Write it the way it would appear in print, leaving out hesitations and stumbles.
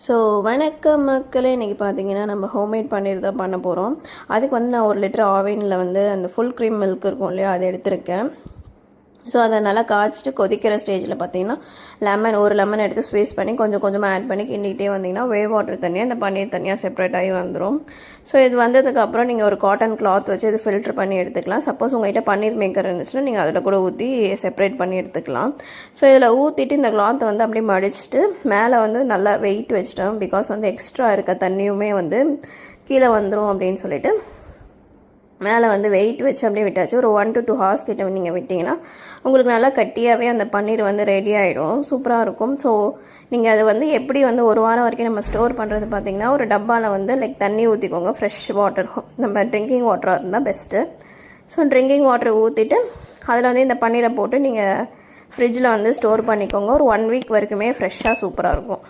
So வணக்கம் மக்களே, இன்றைக்கி பார்த்தீங்கன்னா நம்ம ஹோம்மேட் பன்னீர் தான் பண்ண போகிறோம். அதுக்கு வந்து நான் 1 லிட்டர் ஆவினில் வந்து அந்த ஃபுல் க்ரீம் மில்க் இருக்கும் இல்லையா, அதை எடுத்திருக்கேன். ஸோ அதை நல்லா காய்ச்சிட்டு கொதிக்கிற ஸ்டேஜில் பார்த்தீங்கன்னா ஒரு லெமன் எடுத்து ஸ்வீஸ் பண்ணி கொஞ்சம் கொஞ்சமாக ஆட் பண்ணி கிண்டிகிட்டே வந்தீங்கன்னா வாட்டர் தனியாக இந்த பன்னீர் தனியாக செப்பரேட் ஆகி வந்துடும். ஸோ இது வந்ததுக்கப்புறம் நீங்கள் ஒரு காட்டன் கிளாத் வச்சு இது ஃபில்ட்ரு பண்ணி எடுத்துக்கலாம். சப்போஸ் உங்கள்கிட்ட பன்னீர் மேக்கர் இருந்துச்சுன்னா நீங்கள் அதில் கூட ஊற்றி செப்பரேட் பண்ணி எடுத்துக்கலாம். ஸோ இதில் ஊற்றிட்டு இந்த கிளாத்தை வந்து அப்படியே மடிச்சுட்டு மேலே வந்து நல்லா வெயிட் வச்சிட்டோம். பிகாஸ் வந்து எக்ஸ்ட்ரா இருக்க தண்ணியுமே வந்து கீழே வந்துடும் அப்படின்னு சொல்லிட்டு மேலே வந்து வெயிட் வச்சு அப்படியே விட்டாச்சு. ஒரு 1 to 2 hours கிட்ட நீங்கள் விட்டிங்கன்னா உங்களுக்கு நல்லா கட்டியாகவே அந்த பன்னீர் வந்து ரெடி ஆகிடும். சூப்பராக இருக்கும். ஸோ நீங்கள் அதை வந்து எப்படி வந்து 1 வாரம் வரைக்கும் நம்ம ஸ்டோர் பண்ணுறது பார்த்தீங்கன்னா, ஒரு டப்பாவில் வந்து தண்ணி ஊற்றிக்கோங்க. ஃப்ரெஷ் வாட்டர், நம்ம ட்ரிங்கிங் வாட்டராக இருந்தால் பெஸ்ட்டு. ஸோ ட்ரிங்கிங் வாட்டர் ஊற்றிட்டு அதில் வந்து இந்த பன்னீரை போட்டு நீங்கள் ஃப்ரிட்ஜில் வந்து ஸ்டோர் பண்ணிக்கோங்க. ஒரு 1 week வரைக்குமே ஃப்ரெஷ்ஷாக சூப்பராக இருக்கும்.